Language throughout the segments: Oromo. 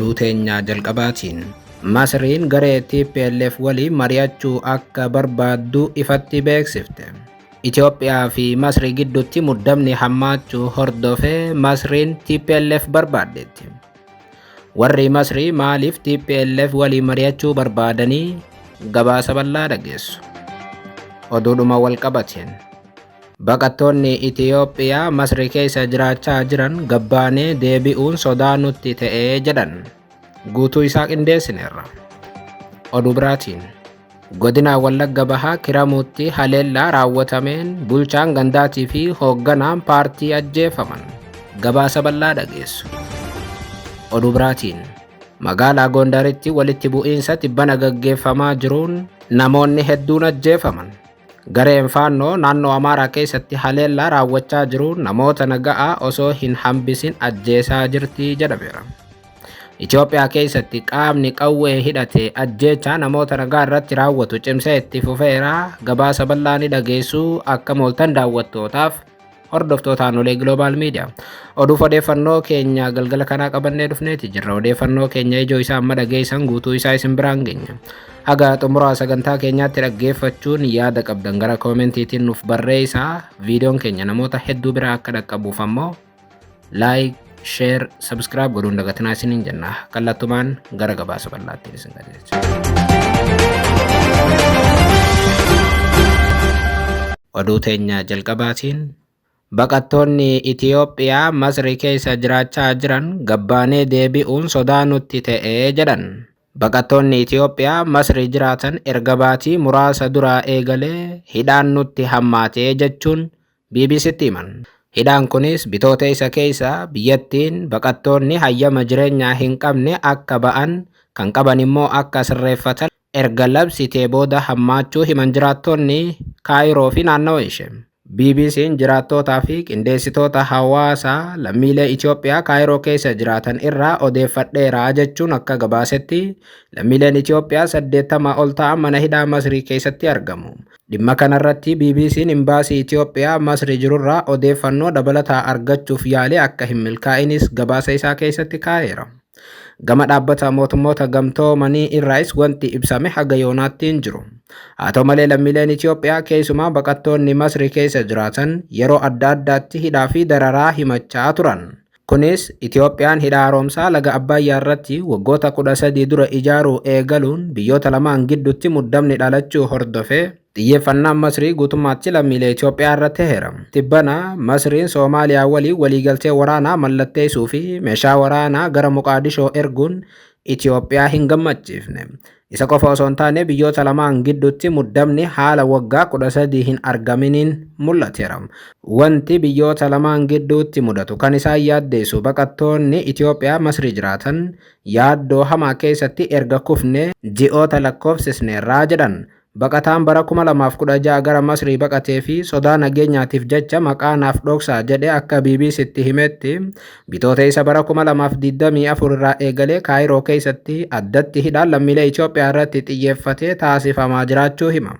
oduu teenyaa jalqabaatiin Masriin garee TPLF waliin mari'achuu akka barbaaddu ifatti beeksifte. Itoophiyaa fi Masrii gidduutti muddamni hammaachuu hordofee Masriin TPLF barbaaddeetti. Warri Masrii maaliif TPLF waliin mari'achuu barbaadanii gabaasa bal'aa dhageessu. Oduudhuma walqabateen baqattoonni Itoophiyaa Masrii keessa jiraachaa jiran gabbaanee deebi'uun sodaa nutti ta'ee jedhan guutuu isaa qindeessineerra. Oduu biraatiin godina Wallagga Bahaa Kiramuutti haleellaa raawwatameen bulchaan gandaatii fi hoogganaan paartii ajjeefaman gabaasa bal'aa dhageessu. Oduu biraatiin magaalaa Gondaritti walitti bu'iinsa tibbana gaggeeffamaa jiruun namoonni hedduun ajjeefaman. Gareen faannoo naannoo Amaaraa keessatti haleellaa raawwachaa jiruun namoota naga'aa osoo hin hambisin ajjeesaa jirti jedhameera. Itoophiyaa keessatti qaamni qawwee hidhatee ajjeechaa namoota nagaa irratti raawwatu cimsee itti fufeera. Gabaasa bal'aa ni dhageessu akka mooltan daawwattootaaf hordoftootaan olee Global Media. Oduuf odeeffannoo keenya galgala kanaa qabannee dhufneeti jirra. Odeeffannoo keenya ijoo isaa amma dhageessan guutuu isaa isin biraan geenya. Haga xumuraa sagantaa keenyaatti dhaggeeffachuun yaada qabdan gara koomentiitiin nuuf barreessaa. Viidiyoon keenya namoota hedduu biraa akka dhaqqabuuf ammoo like, share, subscribe godhuun dagatinaa isiniin jenna. Kallattumaan gara gabaasa bal'aatti isin qajeelcha. Oduu teenya jalqabaatiin baqattoonni Itoophiyaa Masrii keessa jiraachaa jiran gabbaanee deebi'uun sodaa nutti ta'ee jedhan. Baqattoonni Itoophiyaa Masrii jiraatan erga baatii muraasa duraa eegalee hidhaan nutti hammaatee jechuun BBCtti himan. Hidhaan kunis bitoota isa keessa biyyattiin baqattoonni hayyama jireenyaa hin qabne akka ba'an kan qaban immoo akka sirreeffatan erga labsitee booda hammaachuu himan jiraattonni Kaayiroo fi naannawa ishee. BBC'n jiraattootaa fi qindeessitoota hawaasaa lammiilee Itoophiyaa Kaayiroo keessa jiraatan irraa odeeffadheera jechuun akka gabaasetti lammiileen Itoophiyaa 80 ol ta'an mana hidhaa Masrii keessatti argamu. Dhimma kanarratti BBC'n imbaasii Itoophiyaa Masrii jirurraa odeeffannoo dabalataa argachuuf yaalee akka hin milkaa'inis gabaasa isaa keessatti kaa'eera. Gama dhaabbata mootummoota gamtoomanii irraas wanti ibsame haga yoonaatti hin jiru. Haa ta'u malee lammiileen Itoophiyaa keessumaa baqattoonni Masrii keessa jiraatan yeroo adda addaatti hidhaa fi dararaa himachaa turan. Kunis Itoophiyaan hidha haaromsaa laga Abbayyaa irratti waggoota 13 dura ijaaruu eegaluun biyyoota lamaan gidduutti muddamni dhalachuu hordofee xiyyeeffannaan Masrii guutummaatti lammiilee Itoophiyaa irratti heera. Tibbana Masriin Soomaaliyaa waliin waliigaltee waraanaa mallatteessuu fi meeshaa waraanaa gara Moqaadishoo erguun Itoophiyaa hin gammachiifne. Isa qofa osoo hin taane biyyoota lamaan gidduutti muddamni haala waggaa 13 hin argaminiin mul'ateera. Wanti biyyoota lamaan gidduutti mudatu kan isaan yaaddeessu baqattoonni Itoophiyaa Masrii jiraatan yaaddoo hamaa keessatti erga kufne ji'oota lakkoofsisneerraa jedhan. Baqataan bara 2016 gara Masrii baqatee fi sodaa nageenyaatiif jecha maqaa naaf dhoksaa jedhee akka BBCtti himetti bitoota isa bara 2024 irraa eegalee Kaayiroo keessatti addatti hidhaan lammiilee Itoophiyaa irratti xiyyeeffatee taasifamaa jiraachuu hima.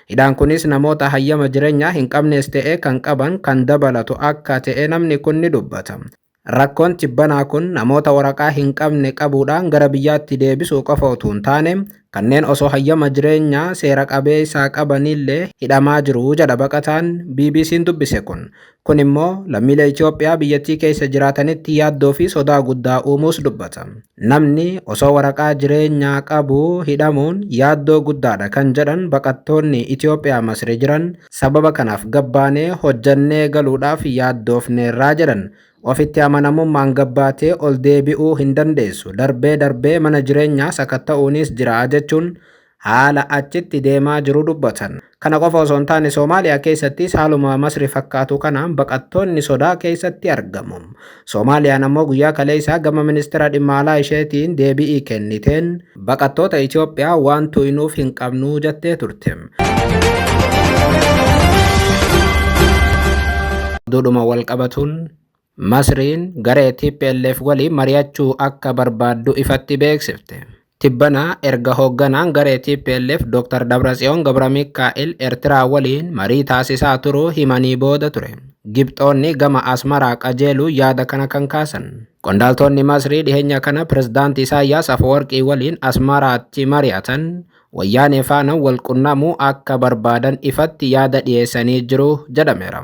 Hidhaan kunis namoota hayyama jireenyaa hin qabnes ta'e kan qaban kan dabalatu akka ta'e namni kun ni dubbata. Rakkoon tibbanaa kun namoota waraqaa hin qabne qabuudhaan gara biyyaatti deebisuu qofa utuu hin taane kanneen osoo hayyama jireenyaa seera qabeessaa qabanillee hidhamaa jiru jedha baqataan BBC'n dubbise kun. Kun immoo lammiilee Itoophiyaa biyyattii keessa jiraatanitti yaaddoo fi sodaa guddaa uumuus dubbata. Namni osoo waraqaa jireenyaa qabu hidhamuun yaaddoo guddaadha kan jedhan baqattoonni Itoophiyaa Masrii jiran sababa kanaaf gabbaanee hojjannee galuudhaaf yaaddoofneerraa jedhan. Ofitti amanamummaan gabbaatee ol deebi'uu hin dandeessu. Darbee mana jireenyaa sakatta'uunis jira jechuun haala achitti deemaa jiru dubbatan. Kana qofa osoo hin taane Soomaaliyaa keessattis haaluma Masrii fakkaatu kanaan baqattoonni sodaa keessatti argamu. Soomaaliyaan ammoo guyyaa kaleessaa gama ministeera dhimma alaa isheetiin deebii kenniteen baqattoota Itoophiyaa waan tu'inuuf hin qabnu jettee turte. Oduudhuma walqabatuun Masriin garee TPLF waliin mari'achuu akka barbaaddu ifatti beeksifte. Tibbana erga hoogganaan garee TPLF Dr. Dabratsiyoon Gabramikaa'el Eertiraa waliin marii taasisaa turuu himanii booda ture. Gibxoonni gama Asmaraa qajeeluu yaada kana kan kaasan. Qondaaltonni Masrii dhiheenya kana pirezidaantii Isaayyaas Afeworqii waliin Asmaraatti mari'atan wayyaanee faana wal qunnamuu akka barbaadan ifatti yaada dhiyeessanii jiru jedhameera.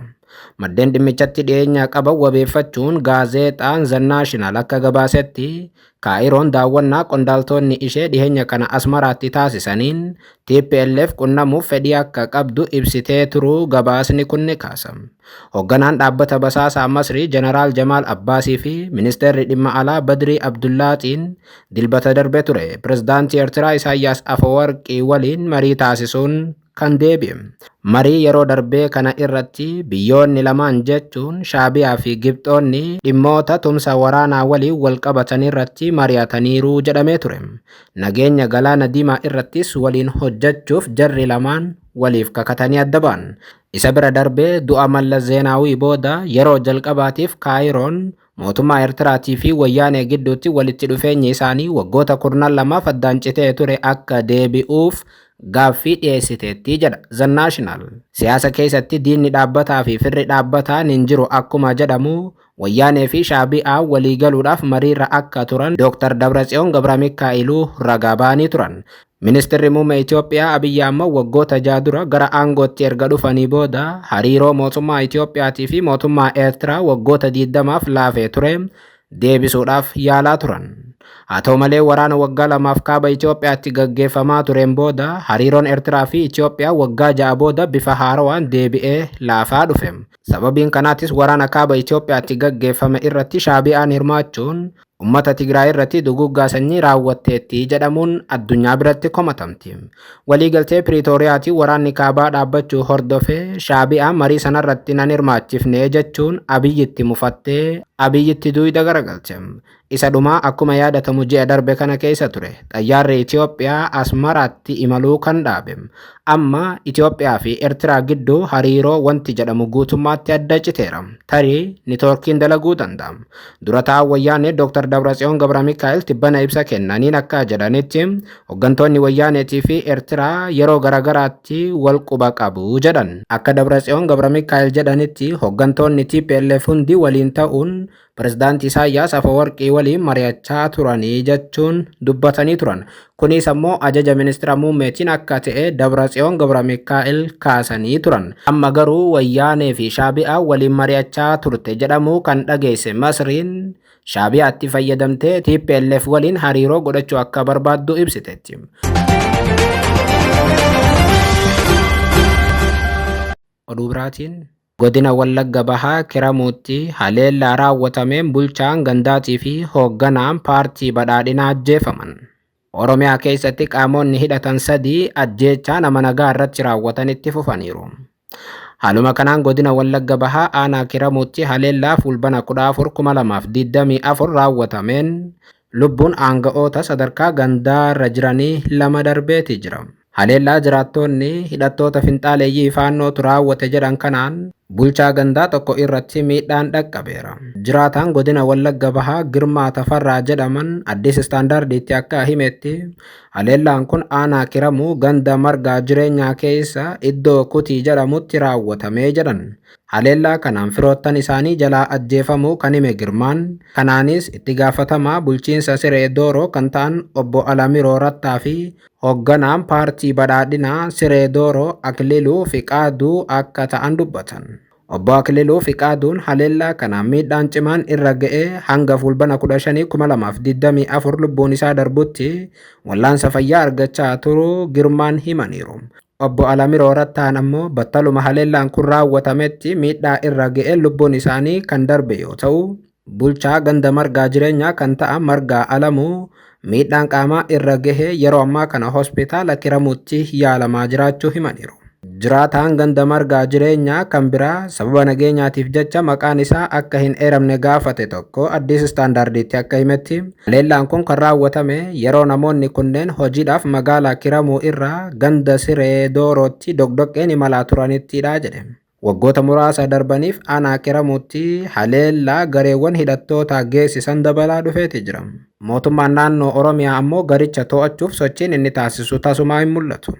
Maddeen dhimmichatti dhiyeenya qaban wabeeffachuun gaazexaan The National akka gabaasetti Kaayiroon daawwannaa qondaaltonni ishee dhiheenya kana Asmaraatti taasisaniin TPLF qunnamuuf fedhii akka qabdu ibsitee turuu gabaasni kun ni kaasa. Hoogganaan dhaabbata basaasaa Masrii Jeneraal Jamaal Abbaasii fi Ministeerri dhimma alaa Badrii Abdullaatiin dilbata darbe ture pirezidaantii Eertiraa Isaayyaas Afeworqii waliin marii taasisuun kan deebi'e. Marii yeroo darbee kana irratti biyyoonni lamaan jechuun Shaabiyaa fi Gibxoonni dhimmoota tumsa waraanaa waliin wal qabatan irratti mari'ataniiru jedhamee ture. Nageenya galaana diimaa irrattis waliin hojjechuuf jarri lamaan waliif kakatanii adda ba'an. Isa bira darbee du'a Mallas Zeenaawii booda yeroo jalqabaatiif Kaayiroon mootummaa Eertiraatii fi wayyaanee gidduutti walitti dhufeenyi isaanii waggoota 12 addaan citee ture akka deebi'uuf gaaffii dhiyeessiteetti jedha The National. Siyaasa keessatti diinni dhaabbataa fi firri dhaabbataa hin jiru akkuma jedhamu wayyaanee fi Shaabiyaa walii galuudhaaf mariirra akka turan Dr. Dabratsiyoon Gabramikaa'eluu ragaa ba'anii turan. Ministeerri muummee Itoophiyaa Abiyyi Ahmad waggoota 6 dura gara aangootti erga dhufanii booda hariiroo mootummaa Itoophiyaatii fi mootummaa Eertiraa waggoota 20f laafee ture deebisuudhaaf yaalaa turan. Haa ta'u malee waraana waggaa 2f kaaba Itoophiyaatti gaggeeffamaa tureen booda hariiroon Eertiraa fi Itoophiyaa waggaa 6 booda bifa haarawaan deebi'ee laafaa dhufe. Sababiin kanaatis waraana kaaba Itoophiyaatti gaggeeffame irratti Shaabiyaan hirmaachuun ummata Tigraay irratti duguggaa sanyii raawwatteetti jedhamuun addunyaa biratti komatamti. Waliigaltee Piriitooriyaatii waraanni kaabaa dhaabbachuu hordofee Shaabiyaan marii sanarratti nan hirmaachifne jechuun Abiyyitti mufattee Abiyyitti duwida garagalche. Isa dhumaa akkuma yaadatamu ji'a darbe kana keessa ture. Xayyaarri Itoophiyaa Asmaraatti imaluu kan dhaabe. Amma Itoophiyaa fi Eertiraa gidduu hariiroo wanti jedhamu guutummaatti adda citeera. Tarii niitoorkiin dalaguu danda'a. Dura taa'aa wayyaanee Dr. Dabratsiyoon Gabramikaa'el tibbana ibsa kennaniin akka jedhanitti hooggantoonni wayyaaneetii fi Eertiraa yeroo garagaraatti wal quba qabu jedhan. Akka Dabratsiyoon Gabramikaa'el jedhanitti hooggantoonni TPLF hundi waliin ta'uun pirezidaantii Isaayyaas Afeworqii waliin mari'achaa turanii jechuun dubbatanii turan. Kunis ammoo ajaja ministeera muummeetiin akka ta'e Dabratsiyoon Gabramikaa'el kaasanii turan. Amma garuu wayyaanee fi Shaabiyaa waliin mari'achaa turte jedhamu kan dhageesse Masriin Shaabiyaatti fayyadamtee TPLF waliin hariiroo godhachuu akka barbaaddu ibsiteetti. Oduu biraatiin godina Wallagga Bahaa Kiramuutti haleellaa raawwatameen bulchaan gandaatii fi hoogganaan paartii badhaadhinaa ajjeefaman. Oromiyaa keessatti qaamonni hidhatan 3 ajjeechaa nama nagaa irratti raawwatan itti fufaniiru. Haaluma kanaan godina Wallagga Bahaa aanaa Kiramuutti haleellaa fulbana 14/2024 raawwatameen lubbuun aanga'oota sadarkaa gandaarra jiranii 2 darbeeti jira. Haleellaa jiraattonni hidhattoota finxaaleeyyii faannootu raawwate jedhan kanaan bulchaa gandaa tokko irratti miidhaan dhaqqabeera. Jiraataan godina Wallagga Bahaa Girmaa Tafarraa jedhaman Addis Istaandardiitti akka himetti haleellaan kun aanaa Kiramuu ganda margaa jireenyaa keessa iddoo Kutii jedhamutti raawwatamee jedhan. Haleellaa kanaan firoottan isaanii jalaa ajjeefamuu kan hime Girmaan. Kanaanis itti gaafatamaa bulchiinsa Siree Dooroo kan ta'an obbo Alamiroo Rattaa fi hoogganaan paartii badhaadhinaa Siree Dooroo Akililuu Fiqaaduu akka ta'an dubbatan. Obbo Akililuu Fiqaaduun haleellaa kanaan miidhaan cimaan irra ga'ee hanga fulbana 15/2024 lubbuun isaa darbutti wallaansa fayyaa argachaa turuu Girmaan himaniiru. Obbo Alamiroo Rattaan ammoo battaluma haleellaan kun raawwatametti miidhaa irra ga'ee lubbuun isaanii kan darbe yoo ta'u, bulchaa ganda margaa jireenyaa kan ta'an Margaa Alamuu miidhaan qaamaa irra gahee yeroo ammaa kana hospitaala Kiramuutti yaalamaa jiraachuu himaniiru. Jiraataan ganda margaa jireenyaa kan biraa sababa nageenyaatiif jecha maqaan isaa akka hin eeramne gaafate tokko Addis Istaandardiitti akka himetti haleellaan kun kan raawwatame yeroo namoonni kunneen hojiidhaaf magaalaa Kiramuu irraa ganda Siree Doorootti dogdoqqeen imalaa turanittidha jedhe. Waggoota muraasa darbaniif aanaa Kiramuutti haleellaa gareewwan hidhattootaa geessisan dabalaa dhufeeti jira. Mootummaan naannoo Oromiyaa ammoo garicha to'achuuf sochiin inni taasisu tasumaa hin mul'atu.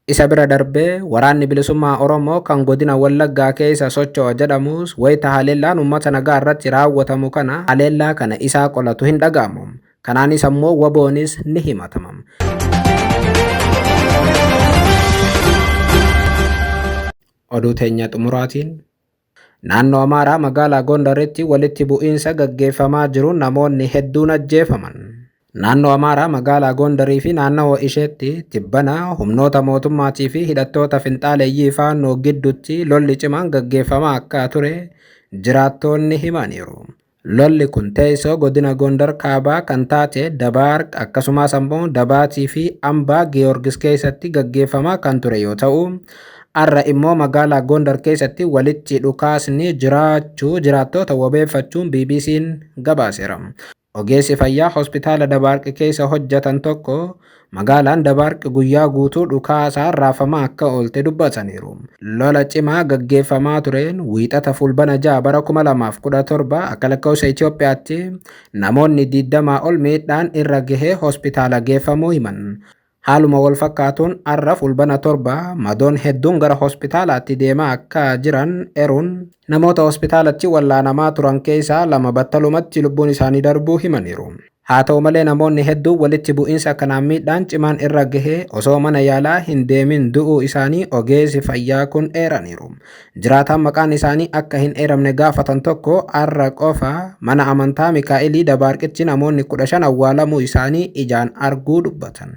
Isa bira darbee waraanni bilisummaa Oromoo kan godina Wallaggaa keessa socho'a jedhamus wayita haleellaan uummata nagaa irratti raawwatamu kana haleellaa kana isaa qolatu hin dhaga'amu. Kanaanis ammoo waboonis ni himatama. Oduu teenya xumuraatiin naannoo Amaaraa magaalaa Gondaritti walitti bu'iinsa gaggeeffamaa jiruun namoonni hedduun ajjeefaman. Naannoo Amaaraa magaalaa Gondarii fi naannawaa isheetti tibbana humnoota mootummaatii fi hidhattoota finxaaleeyyii faannoo gidduutti lolli cimaan gaggeeffamaa akka ture jiraattonni himaniiru. Lolli kun teessoo godina Gondar kaabaa kan taate Dabaarq akkasumas ammoo Dabaatii fi Ambaa Giyoorgis keessatti gaggeeffamaa kan ture yoo ta'u, har'a immoo magaalaa Gondar keessatti walitti dhukaasni jiraachuu jiraattota wabeeffachuun BBC'n gabaaseera. Ogeessi fayyaa hospitaala Dabaarq keessa hojjetan tokko magaalaan Dabaarq guyyaa guutuu dhukaasaan raafamaa akka oolte dubbataniiru. Lola cimaa gaggeeffamaa tureen wiixata fulbana 6 bara 2017 akka lakkoofsa Itoophiyaatti namoonni 20 ol miidhaan irra gahee hospitaala geeffamuu himan. Haaluma wal fakkaatuun har'a fulbana 7 madoon hedduun gara hospitaalaatti deemaa akka jiran eeruun namoota hospitaalatti wallaanamaa turan keessaa 2 battalumatti lubbuun isaanii darbuu himaniiru. Haa ta'u malee namoonni hedduun walitti bu'iinsa kanaan miidhaan cimaan irra gahee osoo mana yaalaa hin deemin du'uu isaanii ogeessi fayyaa kun eeraniiru. Jiraataan maqaan isaanii akka hin eeramne gaafatan tokko har'a qofa mana amantaa Mikaa'elii Dabaarqitti namoonni 15 awwaalamuu isaanii ijaan arguu dubbatan.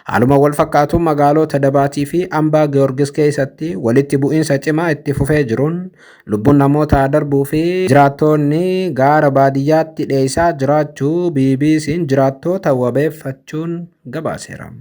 Haaluma wal fakkaatuun magaalota Dabaatii fi Ambaa Giyoorgis keessatti walitti bu'iinsa cimaa itti fufee jiruun lubbuun namoota darbuu fi jiraattonni gaara baadiyyaatti dheessaa jiraachuu BBC'n jiraattota wabeeffachuun gabaaseera.